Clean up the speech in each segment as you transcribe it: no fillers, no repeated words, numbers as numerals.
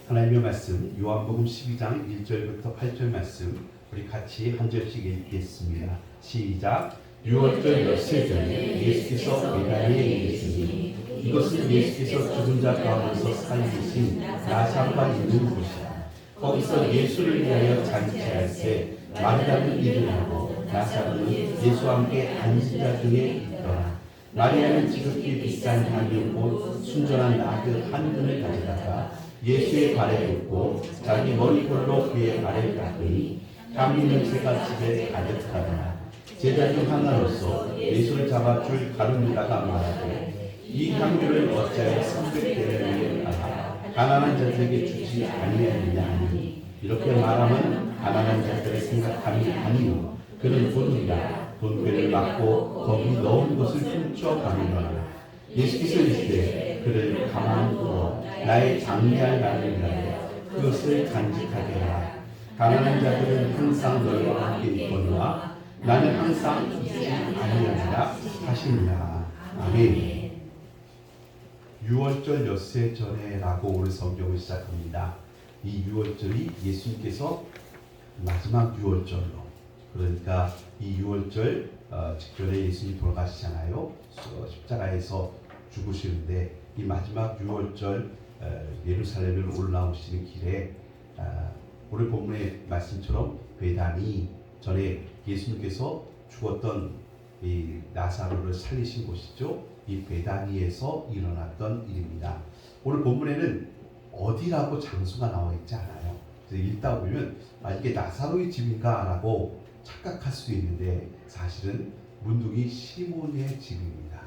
하나님의 말씀 요한복음 12장 1절부터 8절 말씀 우리 같이 한 절씩 읽겠습니다. 시작. 유월절 엿새 전에 예수께서 베다니에 계시니 이것은 예수께서 죽은 자 가운데서 살리신 나사로가 있는 곳이라. 거기서 예수를 위하여 잔치할 때 마리아는 일을 하고 나사로는 예수와 함께 앉은 자 중에 있더라. 마리아는 지극히 비싼 향유꽃 순전한 나드 한 근을 가져다가 예수의 발에 붓고 자기 머리털로 그의 발을 닦으니 향유 냄새가 집에 가득하더라. 제자 중 하나로서 예수를 잡아줄 가룟 유다가 말하되 이 향유를 어찌하여 300데나리온에 팔아 가난한 자들에게 주지 아니하느냐 하니 이렇게 말하면 가난한 자들의 생각함이 아니요 그는 돈이라 돈배를 막고 거기 넣은 것을 훔쳐 가느니라. 예수께서 이르시되 그를 가만히 두어 나의 장례할 날을 위하여 그것을 간직하게 하라. 가난한 자들은 항상 너희와 함께 있거니와 나는 항상 있지 아니하리라 하시니라. 아멘. 유월절 엿새 전에라고 오늘 성경을 시작합니다. 이 유월절이 예수님께서 마지막 유월절로, 그러니까 이 유월절 직전에 예수님이 돌아가시잖아요. 십자가에서 죽으시는데 이 마지막 유월절 예루살렘을 올라오시는 길에 오늘 본문의 말씀처럼 베다니, 전에 예수님께서 죽었던 이 나사로를 살리신 곳이죠. 이 베다니에서 일어났던 일입니다. 오늘 본문에는 어디라고 장소가 나와 있지 않아요. 읽다 보면 이게 나사로의 집인가 라고 착각할 수 있는데 사실은 문둥이 시몬의 집입니다.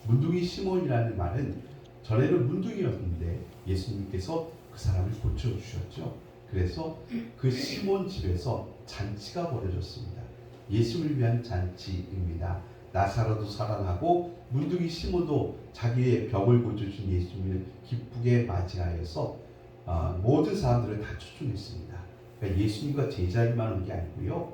문둥이 시몬이라는 말은 전에는 문둥이였는데 예수님께서 그 사람을 고쳐주셨죠. 그래서 그 시몬 집에서 잔치가 벌어졌습니다. 예수를 위한 잔치입니다. 나사로도 살아나고 문둥이 시몬도 자기의 병을 고쳐주신 예수님을 기쁘게 맞이하여서 모든 사람들을 다 초청했습니다. 그러니까 예수님과 제자들만 온 게 아니고요.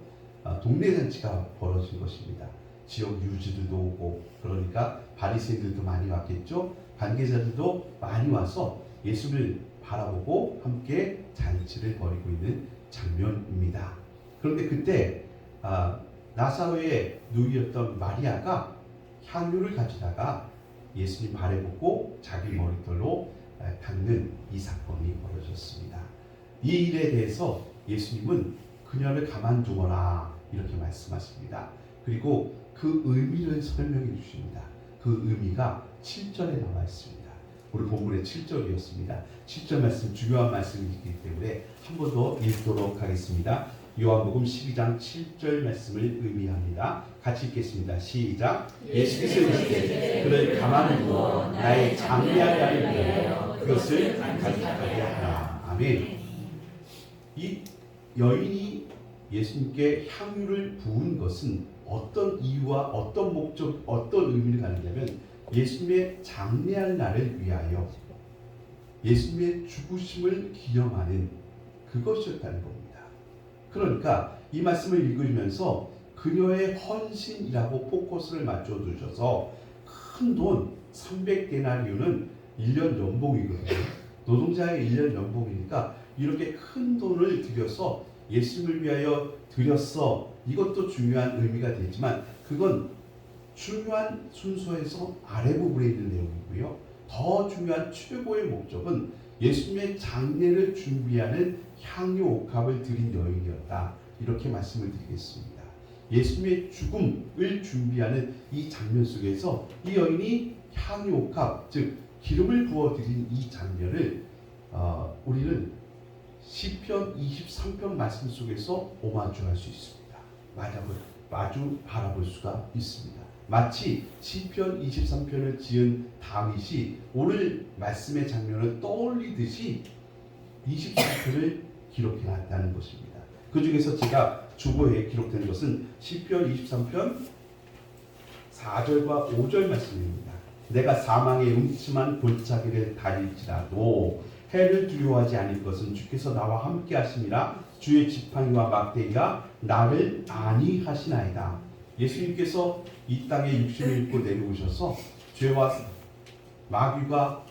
동네 잔치가 벌어진 것입니다. 지역 유지들도 오고, 그러니까 바리새인들도 많이 왔겠죠. 관계자들도 많이 와서 예수를 바라보고 함께 잔치를 벌이고 있는 장면입니다. 그런데 그때 나사로의 누이였던 마리아가 향유를 가져다가 예수님 발에 붓고 자기 머리털로 닦는 이 사건이 벌어졌습니다. 이 일에 대해서 예수님은 그녀를 가만두거라 이렇게 말씀하십니다. 그리고 그 의미를 설명해 주십니다. 그 의미가 7절에 나와 있습니다. 우리 본문의 7절이었습니다. 7절 말씀 중요한 말씀이기 때문에 한 번 더 읽도록 하겠습니다. 요한복음 12장 7절 말씀을 의미합니다. 같이 읽겠습니다. 시작. 예수께서 이르시되 그를 가만히 두어 나의 장례할 날을 위하여 그것을 간직하게 하라. 아멘. 이 여인이 예수님께 향유를 부은 것은 어떤 이유와 어떤 목적, 어떤 의미를 가지냐면 예수님의 장례할 날을 위하여 예수님의 죽으심을 기념하는 그것이었다는 겁니다. 그러니까 이 말씀을 읽으면서 그녀의 헌신이라고 포커스를 맞춰 두셔서 큰 돈 300데나리온은 1년 연봉이거든요. 노동자의 1년 연봉이니까 이렇게 큰 돈을 들여서 예수님을 위하여 드렸어. 이것도 중요한 의미가 되지만 그건 중요한 순서에서 아래 부분에 있는 내용이고요. 더 중요한 최고의 목적은 예수님의 장례를 준비하는 향유 옥합을 드린 여인이었다. 이렇게 말씀을 드리겠습니다. 예수님의 죽음을 준비하는 이 장면 속에서 이 여인이 향유 옥합, 즉 기름을 부어드린 이 장면을 우리는 시편 23편 말씀 속에서 오마주할 수 있습니다. 마주 바라볼 수가 있습니다. 마치 시편 23편을 지은 다윗이 오늘 말씀의 장면을 떠올리듯이 23편을 기록해놨다는 것입니다. 그 중에서 제가 주보에 기록된 것은 시편 23편 4절과 5절 말씀입니다. 내가 사망의 음침한 골짜기를 다닐지라도 해를 두려워하지 않을 것은 주께서 나와 함께 하심이라. 주의 지팡이와 막대기가 나를 안위하시나이다. 예수님께서 이 땅에 육신을 입고 내려오셔서 죄와 마귀가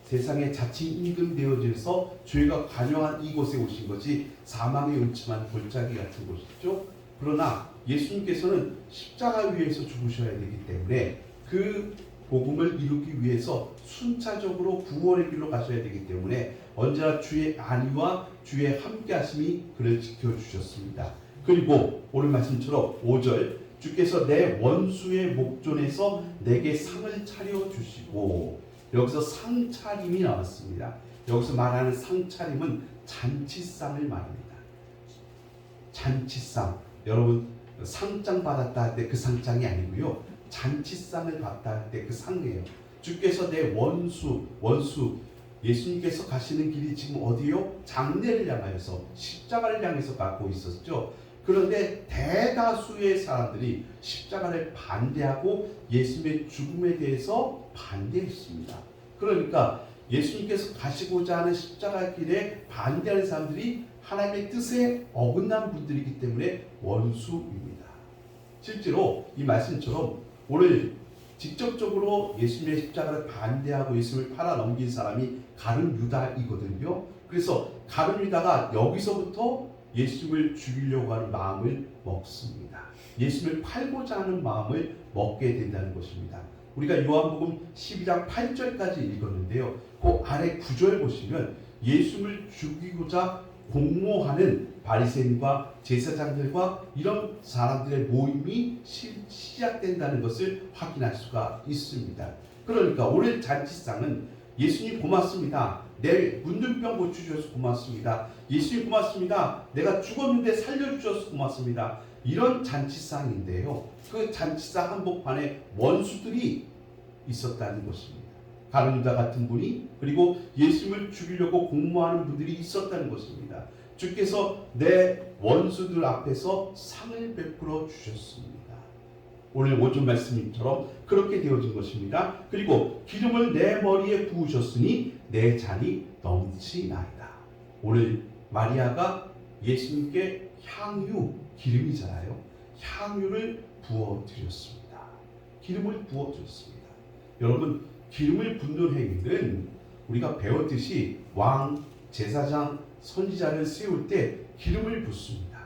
세상에 자칭 임금되어져서 죄가 관영한 이곳에 오신 것이 사망의 음침한 골짜기 같은 곳이죠. 그러나 예수님께서는 십자가 위에서 죽으셔야 되기 때문에 그 복음을 이루기 위해서 순차적으로 구원의 길로 가셔야 되기 때문에 언제나 주의 안위와 주의 함께하심이 그를 지켜주셨습니다. 그리고 오늘 말씀처럼 5절 주께서 내 원수의 목전에서 내게 상을 차려주시고, 여기서 상차림이 나왔습니다. 여기서 말하는 상차림은 잔치상을 말합니다. 잔치상, 여러분 상장 받았다 할 때 그 상장이 아니고요, 잔치상을 받다 할 때 그 상이에요. 주께서 내 원수, 예수님께서 가시는 길이 지금 어디요? 장례를 향하여서, 십자가를 향해서 가고 있었죠. 그런데 대다수의 사람들이 십자가를 반대하고 예수님의 죽음에 대해서 반대했습니다. 그러니까 예수님께서 가시고자 하는 십자가 길에 반대하는 사람들이 하나님의 뜻에 어긋난 분들이기 때문에 원수입니다. 실제로 이 말씀처럼 오늘 직접적으로 예수님의 십자가를 반대하고 예수님을 팔아넘긴 사람이 가룟 유다이거든요. 그래서 가룟 유다가 여기서부터 예수님을 죽이려고 하는 마음을 먹습니다. 예수님을 팔고자 하는 마음을 먹게 된다는 것입니다. 우리가 요한복음 12장 8절까지 읽었는데요. 그 아래 9절 보시면 예수님을 죽이고자 공모하는 바리새인과 제사장들과 이런 사람들의 모임이 시작된다는 것을 확인할 수가 있습니다. 그러니까 오늘 잔치상은 예수님 고맙습니다. 내 문둥병 고쳐주셔서 고맙습니다. 예수님 고맙습니다. 내가 죽었는데 살려주셔서 고맙습니다. 이런 잔치상인데요. 그 잔치상 한복판에 원수들이 있었다는 것입니다. 가룟 유다 같은 분이, 그리고 예수님을 죽이려고 공모하는 분들이 있었다는 것입니다. 주께서 내 원수들 앞에서 상을 베풀어 주셨습니다. 오늘 5절 말씀처럼 그렇게 되어진 것입니다. 그리고 기름을 내 머리에 부으셨으니 내 잔이 넘치나이다. 오늘 마리아가 예수님께 향유, 기름이잖아요. 향유를 부어드렸습니다. 기름을 부어드렸습니다. 여러분, 기름을 붓는 행위는 우리가 배웠듯이 왕, 제사장, 선지자를 세울 때 기름을 붓습니다.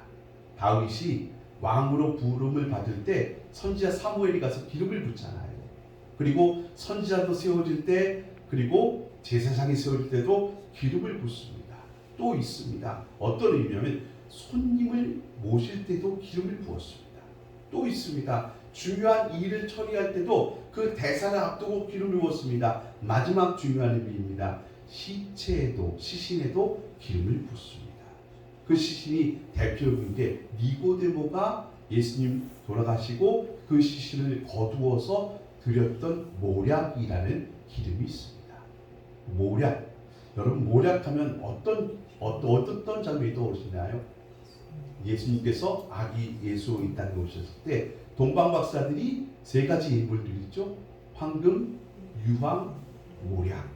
다윗이 왕으로 부름을 받을 때 선지자 사무엘이 가서 기름을 붓잖아요. 그리고 선지자도 세워질 때, 그리고 제사장이 세워질 때도 기름을 붓습니다. 또 있습니다. 어떤 의미냐면 손님을 모실 때도 기름을 부었습니다. 또 있습니다. 중요한 일을 처리할 때도 그 대사를 앞두고 기름을 부었습니다. 마지막 중요한 의미입니다. 시신에도 기름을 붓습니다. 그 시신이 대표적인 게 니고데모가 예수님 돌아가시고 그 시신을 거두어서 드렸던 모략이라는 기름이 있습니다. 모략. 여러분, 모략하면 어떤 장면이 떠오르시나요? 예수님께서 아기 예수 이 땅에 오셨을 때 동방박사들이 세 가지 예물을 드렸죠. 황금, 유황, 모략.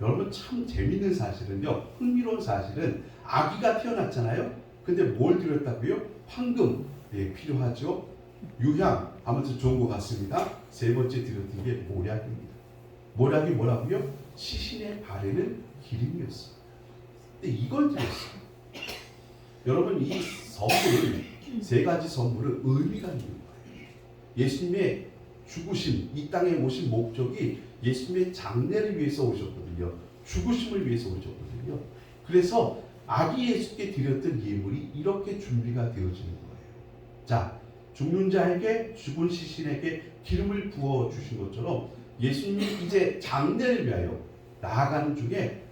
여러분, 참 재밌는 사실은요, 흥미로운 사실은 아기가 태어났잖아요. 근데 뭘 드렸다고요? 황금, 필요하죠. 유향, 아무튼 좋은 것 같습니다. 세 번째 드렸던 게 모략입니다. 모략이 뭐라고요? 시신에 바르는 기름이었습니다. 근데 이걸 드렸어요. 여러분, 이 선물, 세 가지 선물은 의미가 있는 거예요. 예수님의 죽으심, 이 땅에 오신 목적이 예수님의 장례를 위해서 오셨거든요. 죽으심을 위해서 오셨거든요. 그래서 아기 예수께 드렸던 예물이 이렇게 준비가 되어지는 거예요. 자, 죽는 자에게, 죽은 시신에게 기름을 부어 주신 것처럼 예수님이 이제 장례를 위하여 나아가는 중에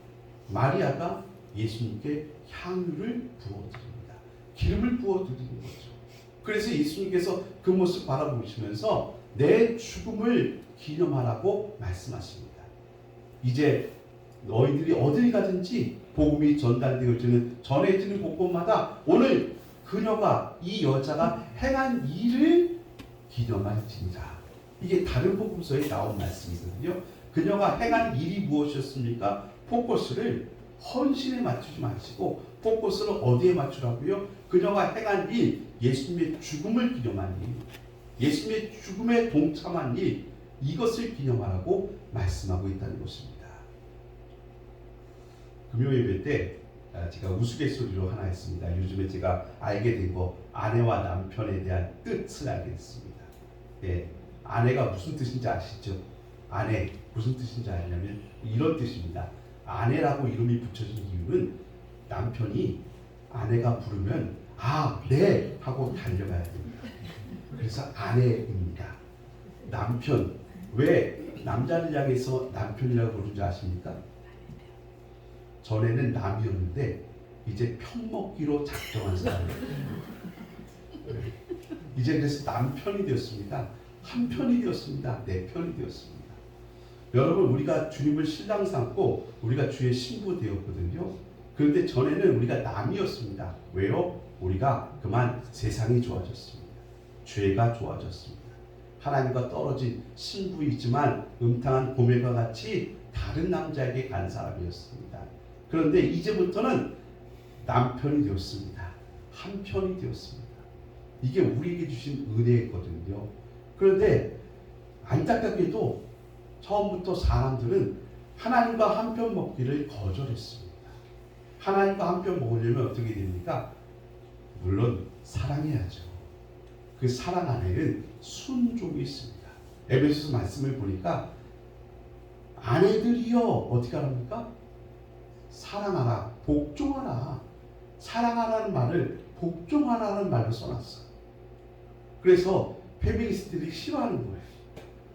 마리아가 예수님께 향유를 부어드립니다. 기름을 부어드리는 거죠. 그래서 예수님께서 그 모습 바라보시면서 내 죽음을 기념하라고 말씀하십니다. 이제 너희들이 어딜 가든지 복음이 전달되어지는, 전해지는 곳곳마다 오늘 그녀가, 이 여자가 행한 일을 기념할지니라. 이게 다른 복음서에 나온 말씀이거든요. 그녀가 행한 일이 무엇이었습니까? 포커스를 헌신에 맞추지 마시고 포커스를 어디에 맞추라고요? 그녀가 행한 일, 예수님의 죽음을 기념한 일, 예수님의 죽음에 동참한 일, 이것을 기념하라고 말씀하고 있다는 것입니다. 금요 예배 때 제가 우스갯소리로 하나 했습니다. 요즘에 제가 알게 된 거, 아내와 남편에 대한 뜻을 알게 됐습니다. 예, 아내가 무슨 뜻인지 아시죠? 아내 무슨 뜻인지 아냐면 이런 뜻입니다. 아내라고 이름이 붙여진 이유는 남편이 아내가 부르면 네 하고 달려가야 됩니다. 그래서 아내입니다. 남편, 왜 남자를 향해서 남편이라고 부르는지 아십니까? 전에는 남이었는데 이제 편먹기로 작정한 사람이에요. 이제 그래서 남편이 되었습니다. 한 편이 되었습니다. 내 편이 되었습니다. 여러분, 우리가 주님을 신랑 삼고 우리가 주의 신부 되었거든요. 그런데 전에는 우리가 남이었습니다. 왜요? 우리가 그만 세상이 좋아졌습니다. 죄가 좋아졌습니다. 하나님과 떨어진 신부이지만 음탕한 고멜과 같이 다른 남자에게 간 사람이었습니다. 그런데 이제부터는 남편이 되었습니다. 한 편이 되었습니다. 이게 우리에게 주신 은혜거든요. 그런데 안타깝게도 처음부터 사람들은 하나님과 한 편 먹기를 거절했습니다. 하나님과 한 편 먹으려면 어떻게 됩니까? 물론 사랑해야죠. 그 사랑 안에는 순종이 있습니다. 에베소서 말씀을 보니까 아내들이여 어떻게 하랍니까? 사랑하라, 복종하라. 사랑하라는 말을 복종하라는 말로 써놨어요. 그래서 페미니스트들이 싫어하는 거예요.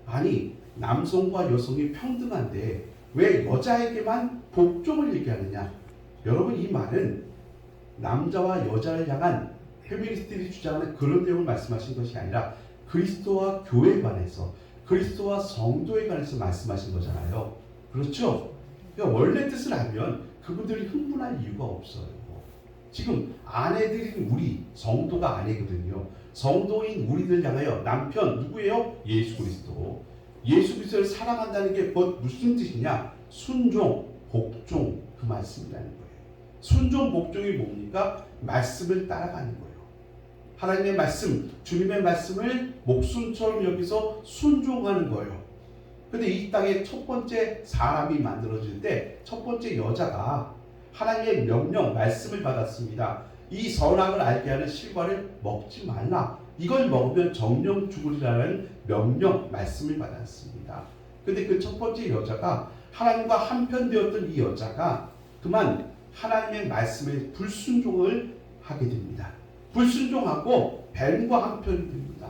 아니, 남성과 여성이 평등한데 왜 여자에게만 복종을 얘기하느냐? 여러분, 이 말은 남자와 여자를 향한 페미니스트들이 주장하는 그런 내용을 말씀하신 것이 아니라 그리스도와 교회에 관해서, 그리스도와 성도에 관해서 말씀하신 거잖아요. 그렇죠? 그러니까 원래 뜻을 알면 그분들이 흥분할 이유가 없어요. 지금 아내들인 우리, 성도가 아내거든요. 성도인 우리들 향하여 남편 누구예요? 예수 그리스도. 예수 그리스도를 사랑한다는 게 무슨 뜻이냐? 순종, 복종, 그 말씀이라는 거예요. 순종, 복종이 뭡니까? 말씀을 따라가는 거예요. 하나님의 말씀, 주님의 말씀을 목숨처럼 여기서 순종하는 거예요. 근데 이 땅에 첫 번째 사람이 만들어질 때 첫 번째 여자가 하나님의 명령, 말씀을 받았습니다. 이 선악을 알게 하는 실과를 먹지 말라. 이걸 먹으면 정령 죽으리라는 명령, 말씀을 받았습니다. 근데 그 첫 번째 여자가 하나님과 한편 되었던 이 여자가 그만 하나님의 말씀에 불순종을 하게 됩니다. 불순종하고 뱀과 한편이 됩니다.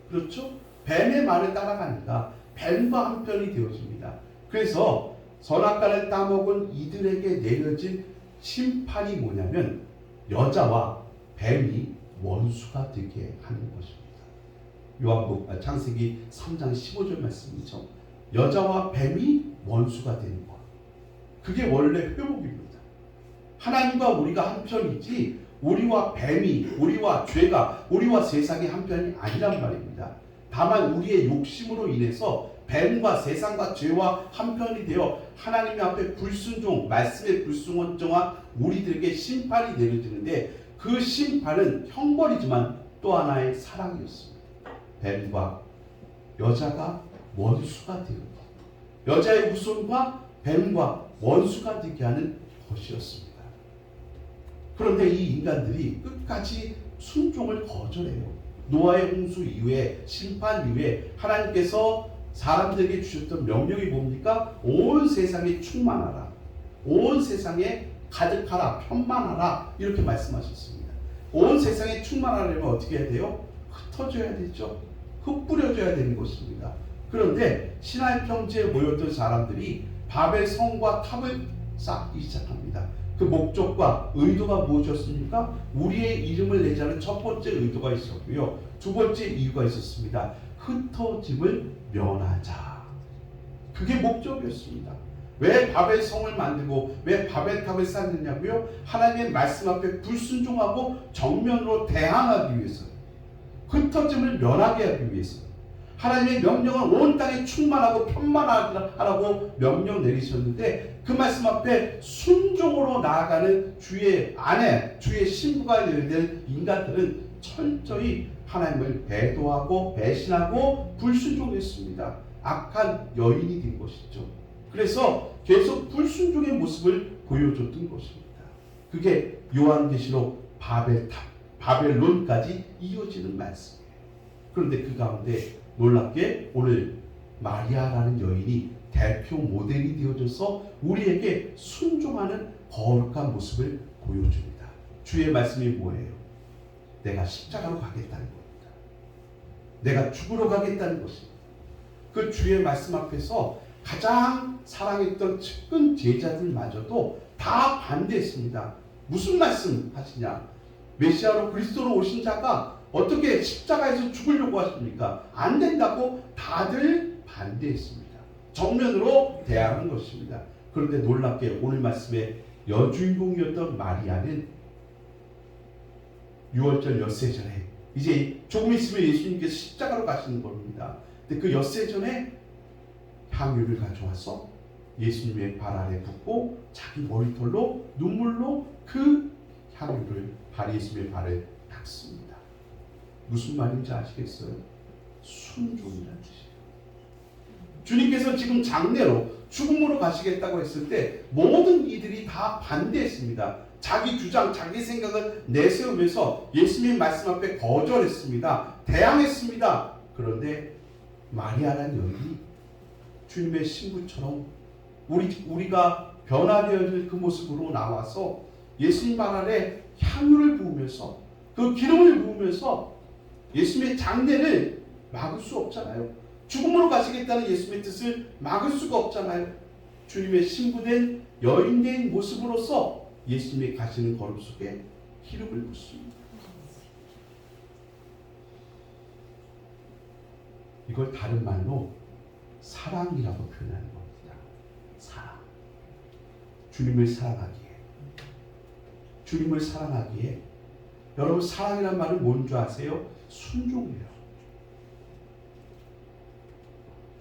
그렇죠? 뱀의 말을 따라가니까 뱀과 한편이 되어집니다. 그래서 선악과를 따먹은 이들에게 내려진 심판이 뭐냐면 여자와 뱀이 원수가 되게 하는 것입니다. 창세기 3장 15절 말씀이죠. 여자와 뱀이 원수가 되는 것. 그게 원래 회복입니다. 하나님과 우리가 한 편이지 우리와 뱀이, 우리와 죄가, 우리와 세상이 한 편이 아니란 말입니다. 다만 우리의 욕심으로 인해서 뱀과 세상과 죄와 한편이 되어 하나님 앞에 불순종, 말씀의 불순종한 우리들에게 심판이 내려지는데 그 심판은 형벌이지만 또 하나의 사랑이었습니다. 뱀과 여자가 원수가 되는 것. 여자의 후손과 뱀과 원수가 되게 하는 것이었습니다. 그런데 이 인간들이 끝까지 순종을 거절해요. 노아의 홍수 이후에, 심판 이후에 하나님께서 사람들에게 주셨던 명령이 뭡니까? 온 세상에 충만하라. 온 세상에 가득하라. 편만하라. 이렇게 말씀하셨습니다. 온 세상에 충만하려면 어떻게 해야 돼요? 흩어져야 되죠. 흩뿌려져야 되는 것입니다. 그런데 시나이 평지에 모였던 사람들이 바벨 성과 탑을 쌓기 시작합니다. 그 목적과 의도가 무엇이었습니까? 우리의 이름을 내자는 첫 번째 의도가 있었고요. 두 번째 이유가 있었습니다. 흩어짐을 면하자. 그게 목적이었습니다. 왜 바벨 성을 만들고 왜 바벨 탑을 쌓느냐고요? 하나님의 말씀 앞에 불순종하고 정면으로 대항하기 위해서요. 흩어짐을 면하게 하기 위해서요. 하나님의 명령은 온 땅에 충만하고 편만하라고 명령 내리셨는데 그 말씀 앞에 순종으로 나아가는 주의 아내, 주의 신부가 되는 인간들은 철저히 하나님을 배도하고 배신하고 불순종했습니다. 악한 여인이 된 것이죠. 그래서 계속 불순종의 모습을 보여줬던 것입니다. 그게 요한계시록 바벨론까지 이어지는 말씀이에요. 그런데 그 가운데 놀랍게 오늘 마리아라는 여인이 대표 모델이 되어져서 우리에게 순종하는 거룩한 모습을 보여줍니다. 주의 말씀이 뭐예요? 내가 십자가로 가겠다는 겁니다. 내가 죽으러 가겠다는 것입니다. 그 주의 말씀 앞에서 가장 사랑했던 측근 제자들마저도 다 반대했습니다. 무슨 말씀 하시냐? 메시아로 그리스도로 오신 자가 어떻게 십자가에서 죽으려고 하십니까? 안 된다고 다들 반대했습니다. 정면으로 대항한 것입니다. 그런데 놀랍게 오늘 말씀의 여주인공이었던 마리아는 6월절 엿새 전에 이제 조금 있으면 예수님께서 십자가로 가시는 겁니다. 근데 그 엿새 전에 향유를 가져와서 예수님의 발 아래 붓고 자기 머리털로 눈물로 그 향유를 예수님의 발에 닦습니다. 무슨 말인지 아시겠어요? 순종이라는 뜻이에요. 주님께서 지금 장례로 죽음으로 가시겠다고 했을 때 모든 이들이 다 반대했습니다. 자기 주장, 자기 생각을 내세우면서 예수님의 말씀 앞에 거절했습니다. 대항했습니다. 그런데 마리아라는 여인이 주님의 신부처럼 우리가 변화되어질 그 모습으로 나와서 예수님 발 아래 향유를 부으면서 그 기름을 부으면서 예수님의 장례를 막을 수 없잖아요. 죽음으로 가시겠다는 예수님의 뜻을 막을 수가 없잖아요. 주님의 신부된 여인된 모습으로서 예수님이 가시는 걸음 속에 기름을 붓습니다. 이걸 다른 말로 사랑이라고 표현하는 겁니다. 사랑. 주님을 사랑하기에. 주님을 사랑하기에. 여러분 사랑이란 말은 뭔 줄 아세요? 순종이에요.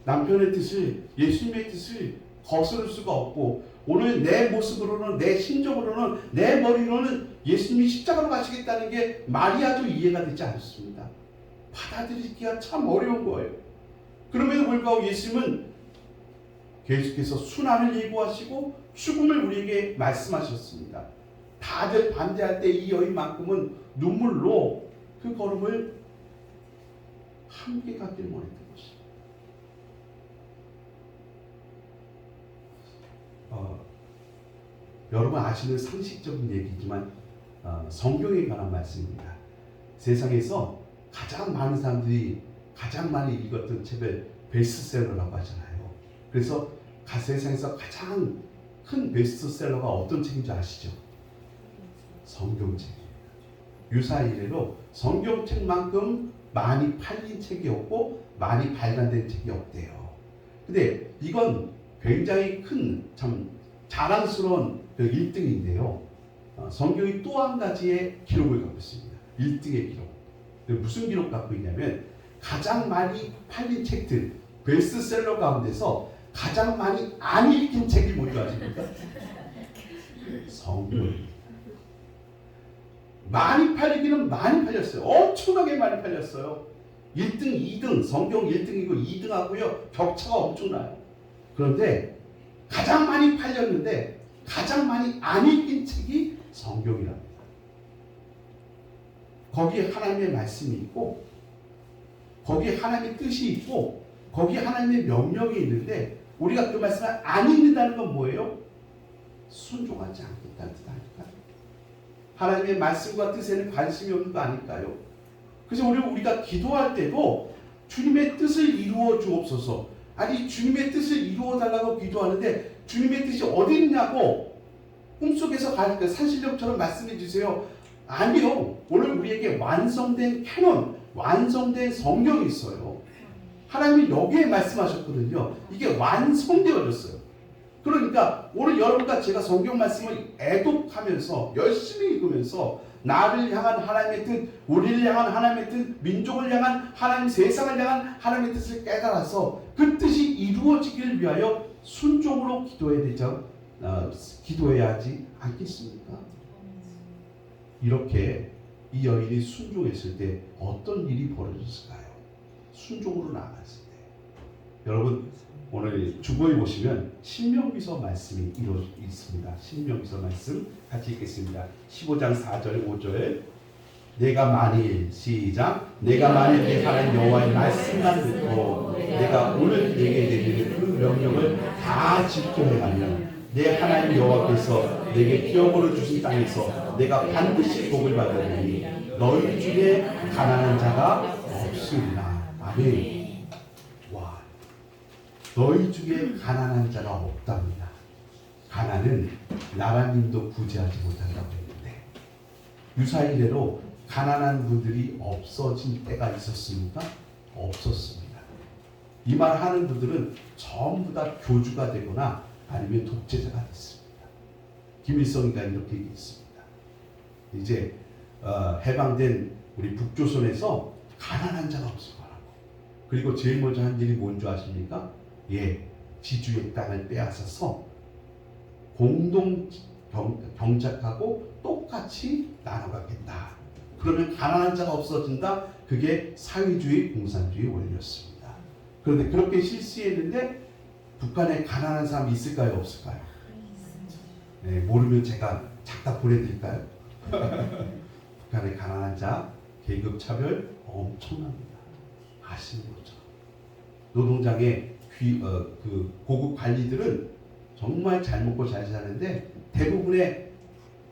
남편의 뜻을, 예수님의 뜻을 거스를 수가 없고 오늘 내 모습으로는, 내 심정으로는, 내 머리로는 예수님이 십자가로 가시겠다는 게 마리아도 이해가 되지 않습니다. 받아들이기가 참 어려운 거예요. 그럼에도 불구하고 예수님은 계속해서 순환을 예고하시고 죽음을 우리에게 말씀하셨습니다. 다들 반대할 때 이 여인만큼은 눈물로 그 걸음을 함께 가길 원했던 것입니다. 여러분 아시는 상식적인 얘기지만 성경에 관한 말씀입니다. 세상에서 가장 많은 사람들이 가장 많이 읽었던 책을 베스트셀러라고 하잖아요. 그래서 세상에서 가장 큰 베스트셀러가 어떤 책인 줄 아시죠? 성경책입니다. 유사 이래로 성경책만큼 많이 팔린 책이 없고 많이 발간된 책이 없대요. 근데 이건 굉장히 큰 참 자랑스러운 그 1등인데요. 성경이 또 한 가지의 기록을 갖고 있습니다. 1등의 기록. 무슨 기록 갖고 있냐면 가장 많이 팔린 책들, 베스트셀러 가운데서 가장 많이 안 읽힌 책이 뭔지 아십니까? 성경입니다. 많이 팔리기는 많이 팔렸어요. 엄청나게 많이 팔렸어요. 1등, 2등, 성경 1등이고 2등하고요. 격차가 엄청나요. 그런데 가장 많이 팔렸는데 가장 많이 안 읽힌 책이 성경이랍니다. 거기에 하나님의 말씀이 있고 거기에 하나님의 뜻이 있고 거기에 하나님의 명령이 있는데 우리가 그 말씀을 안 읽는다는 건 뭐예요? 순종하지 않겠다는 뜻 아닐까요? 하나님의 말씀과 뜻에는 관심이 없는 거 아닐까요? 그래서 우리가 기도할 때도 주님의 뜻을 이루어 주옵소서. 아니 주님의 뜻을 이루어 달라고 기도하는데 주님의 뜻이 어디 있냐고 꿈속에서 산신령처럼 말씀해 주세요. 아니요. 오늘 우리에게 완성된 캐논, 완성된 성경이 있어요. 하나님이 여기에 말씀하셨거든요. 이게 완성되어졌어요. 그러니까 오늘 여러분과 제가 성경 말씀을 애독하면서 열심히 읽으면서 나를 향한 하나님의 뜻, 우리를 향한 하나님의 뜻, 민족을 향한 하나님, 세상을 향한 하나님의 뜻을 깨달아서 그 뜻이 이루어지기를 위하여 순종으로 기도해야 하지 않겠습니까? 이렇게 이 여인이 순종했을 때 어떤 일이 벌어졌을까요? 순종으로 나아갔을 때. 여러분 오늘 주보에 보시면 신명기서 말씀이 있습니다. 신명기서 말씀 같이 읽겠습니다. 15장 4절 5절. 내가 만일 시작 내가 만일 내 하나님 여호와의 말씀만 듣고 내가 오늘 내게 내리는 그 명령을 다 지켜 행하면 내 하나님 여호와께서 내게 기업으로 주신 땅에서 내가 반드시 복을 받으리니 너희 중에 가난한 자가 없으리라. 아멘. 와, 너희 중에 가난한 자가 없답니다. 가난은 나라님도 구제하지 못한다고 했는데 유사 이래로 가난한 분들이 없어진 때가 있었습니까? 없었습니다. 이 말 하는 분들은 전부 다 교주가 되거나 아니면 독재자가 됐습니다. 김일성이가 이렇게 얘기했습니다. 이제 해방된 우리 북조선에서 가난한 자가 없을 거라고. 그리고 제일 먼저 한 일이 뭔지 아십니까? 지주의 땅을 빼앗아서 공동 경작하고 똑같이 나눠가겠다. 그러면 가난한 자가 없어진다. 그게 사회주의 공산주의 원리였습니다. 그런데 그렇게 실시했는데 북한에 가난한 사람이 있을까요? 없을까요? 네, 모르면 제가 작다 보내드릴까요? 북한의 가난한 자 계급 차별 엄청납니다. 아시는 거죠. 노동장의 그 고급 관리들은 정말 잘 먹고 잘 사는데 대부분의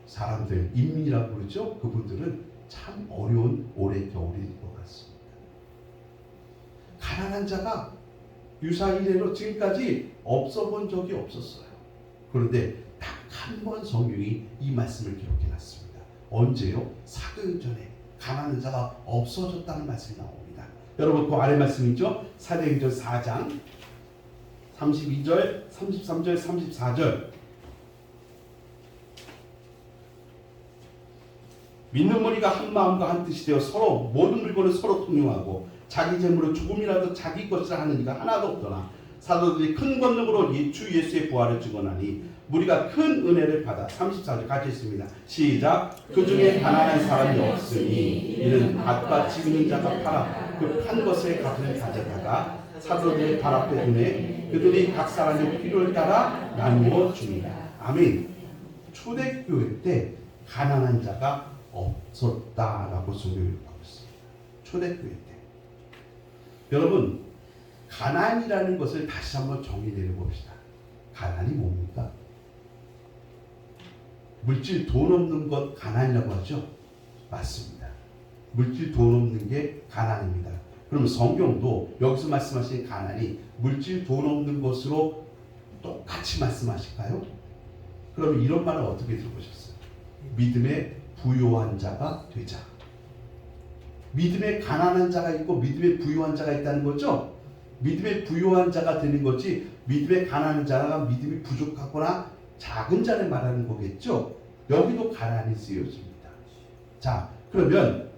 사람들, 인민이라고 그러죠. 그분들은 참 어려운 올해 겨울인 것 같습니다. 가난한 자가 유사 이래로 지금까지 없어 본 적이 없었어요. 그런데 딱 한 번 성경이 이 말씀을 기록해 놨습니다. 언제요? 사도행 전에 가난한 자가 없어졌다는 말씀이 나옵니다. 여러분 그 아래 말씀이죠. 사도행전 4장 32절, 33절, 34절. 믿는 무리가 한 마음과 한 뜻이 되어 서로 모든 물건을 서로 통용하고 자기 재물을 조금이라도 자기 것이라 하는 이가 하나도 없더나 사도들이 큰 권능으로 주 예수의 부활을 증언하니 무리가 큰 은혜를 받아 34절 같이 있습니다. 시작. 그 중에 가난한 사람이 없으니 이는 밭과 지는 자가 팔아 그 판 것의 값을 가져다가 사도들의 발 앞에 두매 그들이 각 사람의 필요를 따라 나누어 줍니다. 아멘. 초대교회 때 가난한 자가 없었다라고 성경이 하고 있습니다. 초대교회 때. 여러분 가난이라는 것을 다시 한번 정의 내려봅시다. 가난이 뭡니까? 물질 돈 없는 것 가난이라고 하죠? 맞습니다. 물질 돈 없는 게 가난입니다. 그럼 성경도 여기서 말씀하신 가난이 물질 돈 없는 것으로 똑같이 말씀하실까요? 그럼 이런 말을 어떻게 들어보셨어요? 믿음의 부요한 자가 되자. 믿음의 가난한 자가 있고 믿음의 부요한 자가 있다는 거죠? 믿음의 부요한 자가 되는 거지 믿음의 가난한 자가 믿음이 부족하거나 작은 자를 말하는 거겠죠? 여기도 가난이 쓰여집니다. 자, 그러면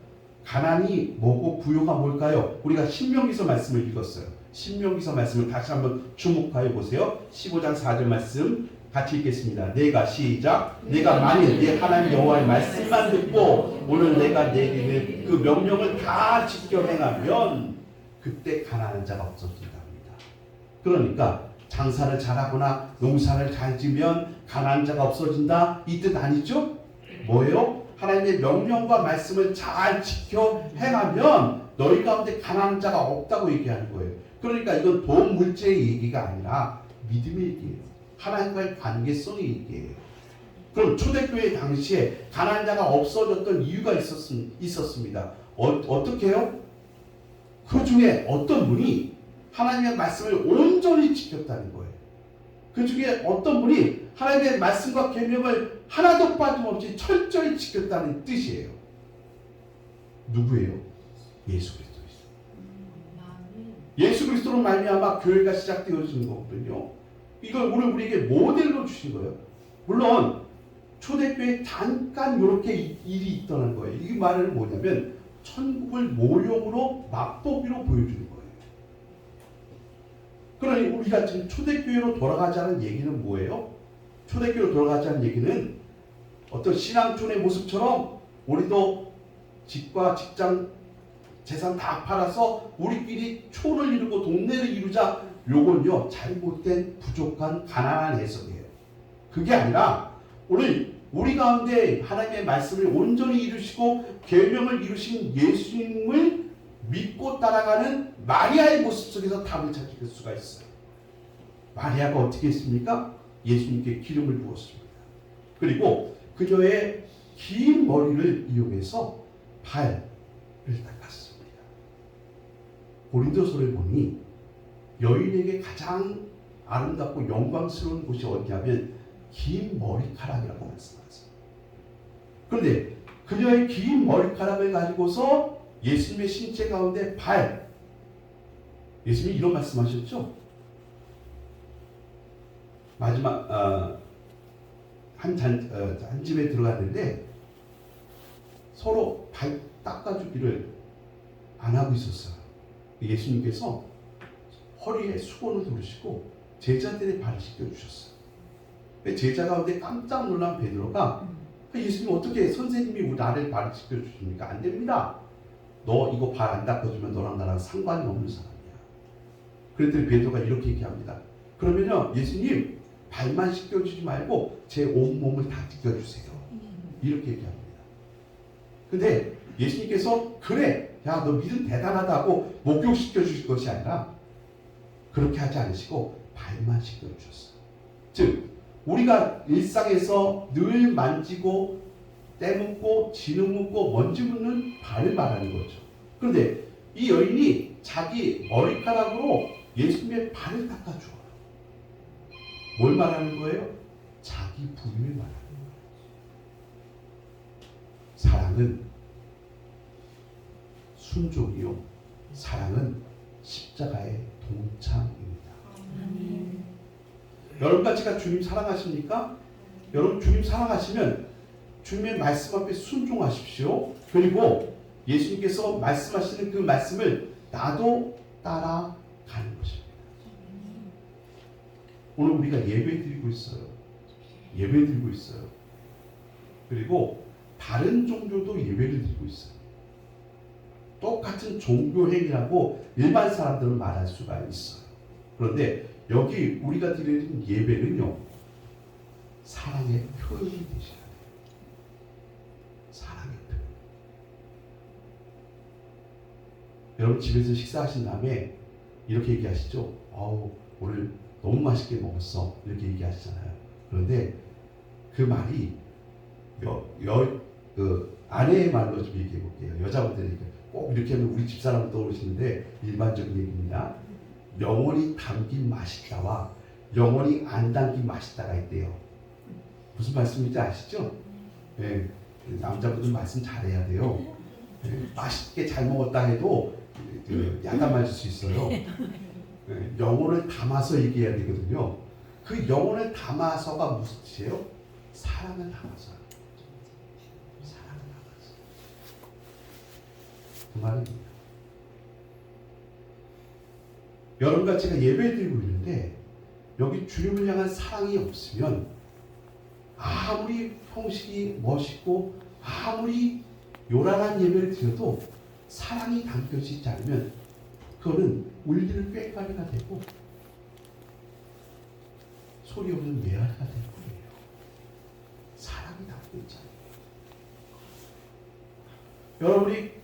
가난이 뭐고 부요가 뭘까요? 우리가 신명기서 말씀을 읽었어요. 신명기서 말씀을 다시 한번 주목하여 보세요. 15장 4절 말씀 같이 읽겠습니다. 내가 시작. 내가 만일 내 하나님 여호와의 말씀만 듣고 오늘 내가 내리는 그 명령을 다 지켜 행하면 그때 가난한 자가 없어진답니다. 그러니까 장사를 잘하거나 농사를 잘 지면 가난한 자가 없어진다 이 뜻 아니죠? 뭐예요? 하나님의 명령과 말씀을 잘 지켜 행하면 너희 가운데 가난한 자가 없다고 얘기하는 거예요. 그러니까 이건 돈 물질의 얘기가 아니라 믿음의 얘기예요. 하나님과의 관계성의 얘기예요. 그럼 초대교회 당시에 가난한 자가 없어졌던 이유가 있었습니다. 어떻게 해요? 그 중에 어떤 분이 하나님의 말씀을 온전히 지켰다는 거예요. 그 중에 어떤 분이 하나님의 말씀과 계명을 하나도 빠짐없이 철저히 지켰다는 뜻이에요. 누구예요? 예수 그리스도이죠. 예수 그리스도로 말미암아 교회가 시작되어지는 거거든요. 이걸 오늘 우리에게 모델로 주신 거예요. 물론 초대교회에 잠깐 이렇게 일이 있다는 거예요. 이 말은 뭐냐면 천국을 모형으로 맛보기로 보여주는 거예요. 그러니 우리가 지금 초대교회로 돌아가자는 얘기는 뭐예요? 초대교회로 돌아가자는 얘기는 어떤 신앙촌의 모습처럼 우리도 집과 직장, 재산 다 팔아서 우리끼리 촌을 이루고 동네를 이루자 요건요 잘못된 부족한 가난한 해석이에요. 그게 아니라 오늘 우리 가운데 하나님의 말씀을 온전히 이루시고 계명을 이루신 예수님을 믿고 따라가는 마리아의 모습 속에서 답을 찾을 수가 있어요. 마리아가 어떻게 했습니까? 예수님께 기름을 부었습니다. 그리고 그녀의 긴 머리를 이용해서 발을 닦았습니다. 고린도서를 보니 여인에게 가장 아름답고 영광스러운 곳이 어디냐면 긴 머리카락이라고 말씀하세요. 그런데 그녀의 긴 머리카락을 가지고서 예수님의 신체 가운데 발, 예수님이 이런 말씀하셨죠? 마지막 한 집에 들어갔는데 서로 발 닦아주기를 안 하고 있었어요. 예수님께서 허리에 수건을 두르시고 제자들의 발을 씻겨주셨어요. 제자 가운데 깜짝 놀란 베드로가 예수님 어떻게 선생님이 나를 발을 씻겨주십니까? 안 됩니다. 너 이거 발 안 닦아주면 너랑 나랑 상관이 없는 사람이야. 그랬더니 베드로가 이렇게 얘기합니다. 그러면요 예수님 발만 씻겨주지 말고 제 온몸을 다 씻겨주세요. 이렇게 얘기합니다. 근데 예수님께서 그래 야 너 믿음 대단하다고 목욕시켜 주실 것이 아니라 그렇게 하지 않으시고 발만 씻겨주셨어요. 즉 우리가 일상에서 늘 만지고 때묻고 진흙 묻고 먼지 묻는 발을 말하는 거죠. 그런데 이 여인이 자기 머리카락으로 예수님의 발을 닦아줘요. 뭘 말하는 거예요? 자기 부위를 말하는 거예요. 사랑은 순종이요. 사랑은 십자가의 동참입니다. 여러분과 제가 주님 사랑하십니까? 여러분 주님 사랑하시면 주님의 말씀 앞에 순종하십시오. 그리고 예수님께서 말씀하시는 그 말씀을 나도 따라가는 것입니다. 오늘 우리가 예배 드리고 있어요. 예배 드리고 있어요. 그리고 다른 종교도 예배를 드리고 있어요. 똑같은 종교 행위라고 일반 사람들은 말할 수가 있어요. 그런데 여기 우리가 드리는 예배는요, 사랑의 표현이 되셔야 돼요. 사랑의 표현. 여러분 집에서 식사하신 다음에 이렇게 얘기하시죠. 오늘 너무 맛있게 먹었어. 이렇게 얘기하시잖아요. 그런데 그 말이 아내의 말로 좀 얘기해 볼게요. 여자분들이 꼭 이렇게 하면 우리 집사람을 떠오르시는데 일반적인 얘기입니다. 영원히 담긴 맛있다와 영원히 안 담긴 맛있다가 있대요. 무슨 말씀인지 아시죠? 네, 남자분들 말씀 잘해야 돼요. 네, 맛있게 잘 먹었다 해도 약간 맞을 수 있어요. 네, 영혼을 담아서 얘기해야 되거든요. 그 영혼을 담아서가 무슨 뜻이에요? 사랑을 담아서. 사랑을 담아서. 그 말입니다. 여러분과 제가 예배 드리고 있는데 여기 주님을 향한 사랑이 없으면 아무리 형식이 멋있고 아무리 요란한 예배를 드려도 사랑이 담겨지지 않으면 그거는 울리는 꾀가리가 되고 소리 없는 메아리가 될 거예요. 사랑이 담겨 있잖아요. 여러분이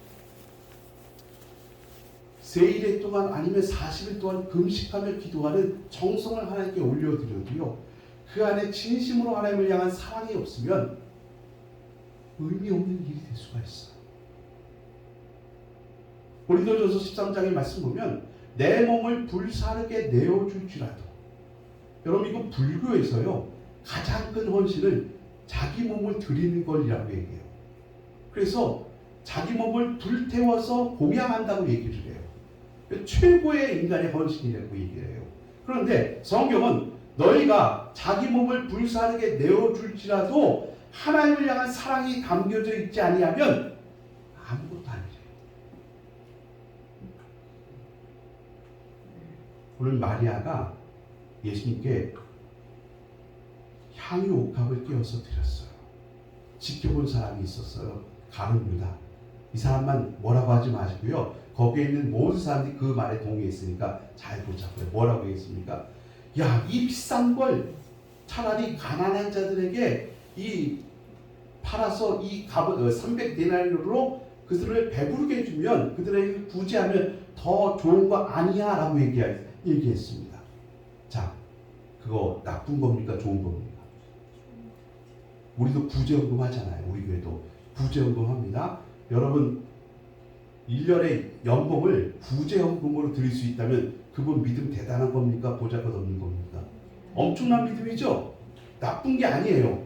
세일의 동안 아니면 40일 동안 금식하며 기도하는 정성을 하나님께 올려드려도요, 그 안에 진심으로 하나님을 향한 사랑이 없으면 의미 없는 일이 될 수가 있어요. 고린도전서 13장의 말씀 보면 내 몸을 불사르게 내어줄지라도, 여러분 이거 불교에서요 가장 큰 헌신을 자기 몸을 드리는 것이라고 얘기해요. 그래서 자기 몸을 불태워서 공양한다고 얘기를 해요. 최고의 인간의 헌신이라고 얘기를 해요. 그런데 성경은 너희가 자기 몸을 불사르게 내어줄지라도 하나님을 향한 사랑이 담겨져 있지 아니하면 아무것도 아니래요. 오늘 마리아가 예수님께 향유 옥합을 끼워서 드렸어요. 지켜본 사람이 있었어요. 가룟 유다. 이 사람만 뭐라고 하지 마시고요. 거기에 있는 모든 사람들이 그 말에 동의했으니까 잘 보자고요. 뭐라고 했습니까? 야, 이 비싼 걸 차라리 가난한 자들에게 이 팔아서 이 값을 300데나리온으로 그들을 배부르게 해주면, 그들에게 구제하면 더 좋은 거 아니야 라고 얘기했습니다. 자, 그거 나쁜 겁니까? 좋은 겁니까? 우리도 구제연금 하잖아요. 우리 교회도 구제연금 합니다. 여러분 1년에 연봉을 구제연금으로 드릴 수 있다면 그분 믿음 대단한 겁니까? 보잘것없는 겁니까? 엄청난 믿음이죠. 나쁜 게 아니에요.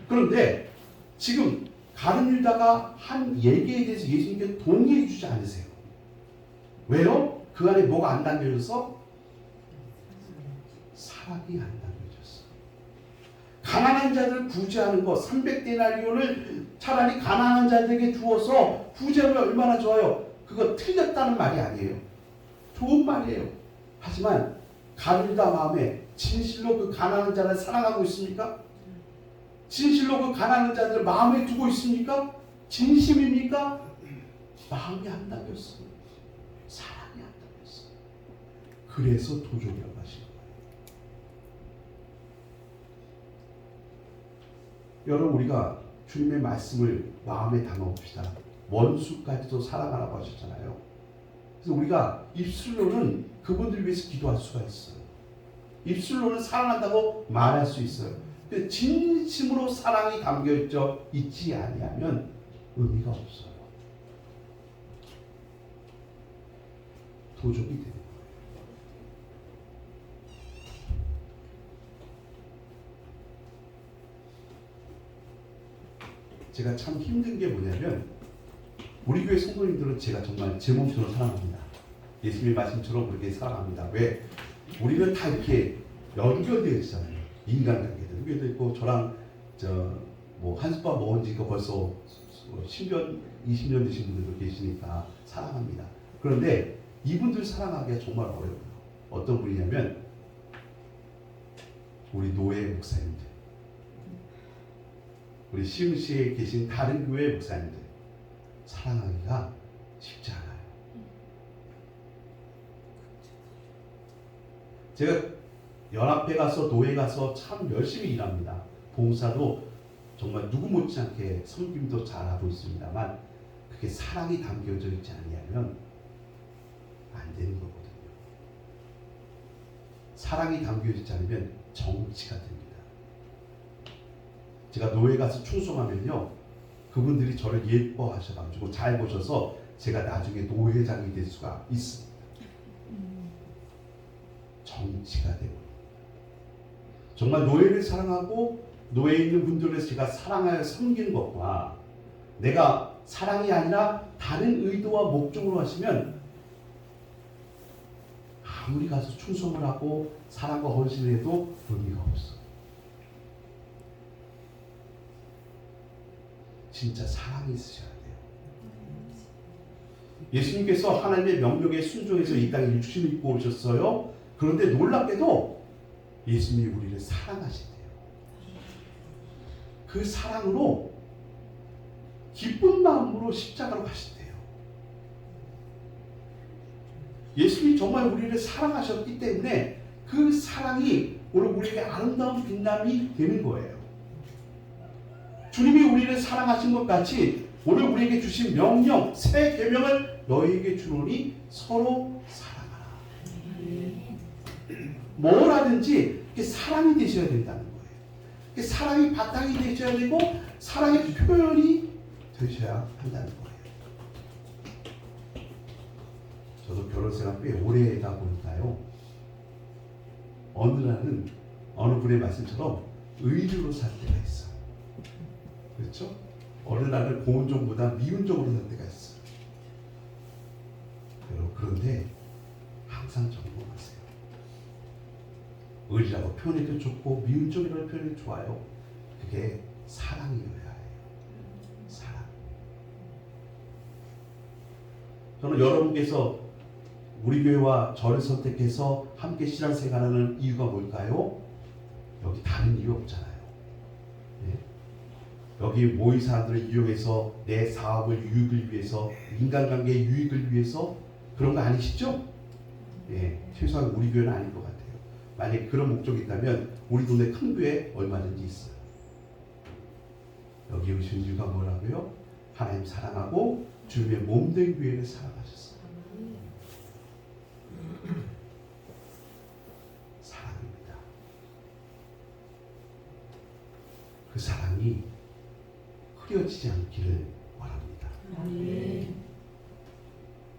그런데 지금 가룟유다가 한 얘기에 대해서 예수님께 동의해 주지 않으세요. 왜요? 그 안에 뭐가 안 담겨져서? 사랑이 안 담겨졌어. 가난한 자들 구제하는 거, 300데나리온을 차라리 가난한 자들에게 주어서 구제하면 얼마나 좋아요. 그거 틀렸다는 말이 아니에요. 좋은 말이에요. 하지만 가룟유다 마음에 진실로 그 가난한 자를 사랑하고 있습니까? 진실로 그 가난한 자들을 마음에 두고 있습니까? 진심입니까? 마음이 안 담겼어. 사랑이 안 담겼어. 그래서 도적이라고 하신 거예요. 여러분, 우리가 주님의 말씀을 마음에 담아봅시다. 원수까지도 사랑하라고 하셨잖아요. 그래서 우리가 입술로는 그분들 위해서 기도할 수가 있어요. 입술로는 사랑한다고 말할 수 있어요. 진심으로 사랑이 담겨져 있지 아니하면 의미가 없어요. 도적이 되는 거예요. 제가 참 힘든 게 뭐냐면, 우리 교회 성도님들은 제가 정말 제 몸처럼 사랑합니다. 예수님의 말씀처럼 그렇게 사랑합니다. 왜? 우리는 다 이렇게 연결되어 있잖아요. 인간관계도. 여기도 있고, 저랑 뭐 한솥밥 먹은 지가 벌써 10년, 20년 되신 분들도 계시니까 사랑합니다. 그런데 이분들 사랑하기가 정말 어려워요. 어떤 분이냐면 우리 노예 목사님들, 우리 시흥시에 계신 다른 교회 목사님들 사랑하기가 쉽지 않아요. 제가 연합회 가서 노예 가서 참 열심히 일합니다. 봉사도 정말 누구 못지않게 섬김도 잘하고 있습니다만 그게 사랑이 담겨져 있지 않으면 안 되는 거거든요. 사랑이 담겨져 있지 않으면 정치가 됩니다. 제가 노예 가서 충성하면요, 그분들이 저를 예뻐하셔가지고 잘 보셔서 제가 나중에 노회장이 될 수가 있습니다. 정치가 되고, 정말 노예를 사랑하고 노예에 있는 분들을 제가 사랑하여 섬기는 것과 내가 사랑이 아니라 다른 의도와 목적으로 하시면 아무리 가서 충성을 하고 사랑과 헌신을 해도 의미가 없어. 진짜 사랑이 있으셔야 돼요. 예수님께서 하나님의 명령에 순종해서 이 땅에 육신을 입고 오셨어요. 그런데 놀랍게도 예수님이 우리를 사랑하신대요. 그 사랑으로 기쁜 마음으로 십자가로 가신대요. 예수님이 정말 우리를 사랑하셨기 때문에 그 사랑이 오늘 우리에게 아름다운 빛남이 되는 거예요. 주님이 우리를 사랑하신 것 같이 오늘 우리에게 주신 명령, 새 계명을 너희에게 주노니 서로 사랑하라. 뭘 하든지 사랑이 되셔야 된다는 거예요. 사랑이 바탕이 되셔야 되고 사랑의 표현이 되셔야 한다는 거예요. 저도 결혼생활 꽤 오래다 보니까요, 어느 날은 어느 분의 말씀처럼 의리로 살 때가 있어요. 그렇죠? 어느 날은 고운종보다 미운종으로 살 때가 있어요. 여러분, 그런데 항상 점검하세요. 의리라고 표현해도 좋고 미운종이라고 표현해도 좋아요. 그게 사랑이어야 해요. 사랑. 저는 여러분께서 우리 교회와 저를 선택해서 함께 신앙생활하는 이유가 뭘까요? 여기 다른 이유 없잖아요. 네? 여기 모인 사람들을 이용해서 내 사업을 유익을 위해서, 인간관계의 유익을 위해서 그런 거 아니시죠? 예, 최소한 우리 교회는 아닌 것 같아요. 만약에 그런 목적이 있다면 우리 동네 큰 교회 얼마든지 있어요. 여기 오신 이유가 뭐라고요? 하나님 사랑하고 주님의 몸된 교회를 사랑하셨어요. 사랑입니다. 그 사랑이 흐려지지 않기를 원합니다.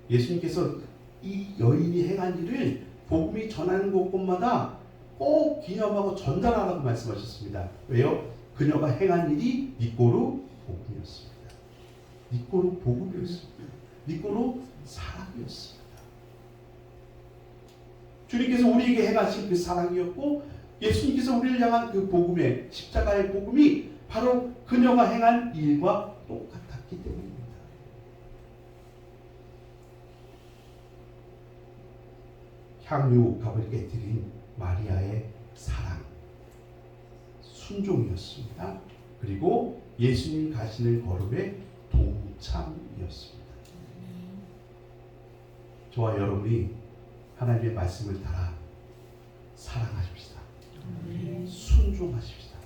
예수님께서 이 여인이 행한 일을 복음이 전하는 곳곳마다 꼭 기념하고 전달하라고 말씀하셨습니다. 왜요? 그녀가 행한 일이 니꼬로 복음이었습니다. 니꼬로 복음이었습니다. 니꼬로 사랑이었습니다. 주님께서 우리에게 행하신 그 사랑이었고, 예수님께서 우리를 향한 그 복음의 십자가의 복음이 바로 그녀가 행한 일과 똑같았기 때문입니다. 향유값을 깨뜨린 마리아의 사랑, 순종이었습니다. 그리고 예수님 가시는 걸음의 동참이었습니다. 저와 여러분이 하나님의 말씀을 따라 사랑하십시다. 순종하십시다.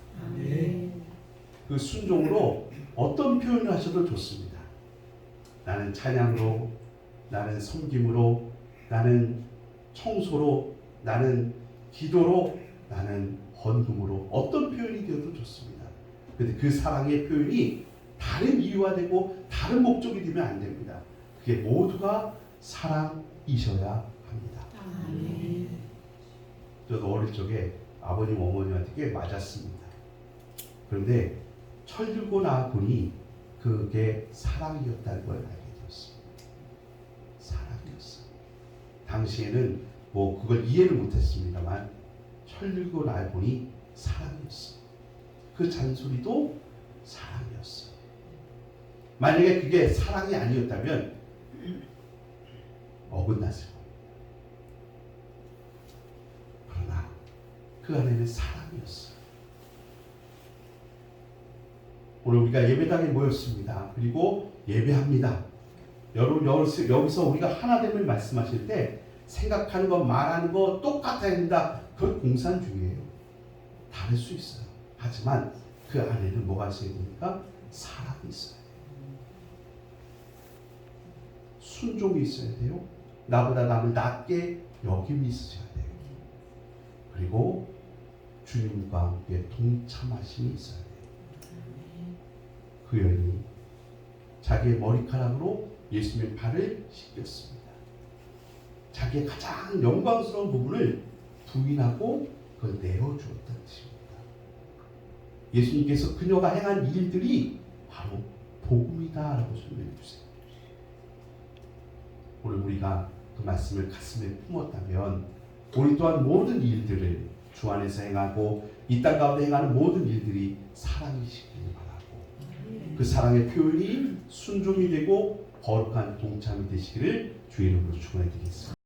그 순종으로 어떤 표현을 하셔도 좋습니다. 나는 찬양으로, 나는 섬김으로, 나는 청소로, 나는 기도로, 나는 헌금으로, 어떤 표현이 되어도 좋습니다. 그런데 그 사랑의 표현이 다른 이유가 되고 다른 목적이 되면 안 됩니다. 그게 모두가 사랑이셔야 합니다. 저도 어릴 적에 아버님 어머님한테 꽤 맞았습니다. 그런데 철들고 나보니 그게 사랑이었다는 걸 알게 되었습니다. 사랑이었어요. 당시에는 뭐 그걸 이해를 못했습니다만 철들고 나보니 사랑이었어요. 그 잔소리도 사랑이었어요. 만약에 그게 사랑이 아니었다면 어긋났을 겁니다. 그러나 그 안에는 사랑이었어요. 오늘 우리가 예배당에 모였습니다. 그리고 예배합니다. 여러분 여기서 우리가 하나됨을 말씀하실 때 생각하는 것, 말하는 것 똑같아야 된다. 그건 공산주의예요. 다를 수 있어요. 하지만 그 안에는 뭐가 있어야 됩니까? 사랑이 있어야 돼요. 순종이 있어야 돼요. 나보다 남을 낮게 여김이 있어야 돼요. 그리고 주님과 함께 동참하심이 있어야 돼요. 그 여인이 자기의 머리카락으로 예수님의 발을 씻겼습니다. 자기의 가장 영광스러운 부분을 부인하고 그걸 내어주었다는 뜻입니다. 예수님께서 그녀가 행한 일들이 바로 복음이다라고 설명해 주세요. 오늘 우리가 그 말씀을 가슴에 품었다면 우리 또한 모든 일들을 주 안에서 행하고 이 땅 가운데 행하는 모든 일들이 사랑이시기를 바라고, 그 사랑의 표현이 순종이 되고 거룩한 동참이 되시기를 주의 이름으로 축원해 드리겠습니다.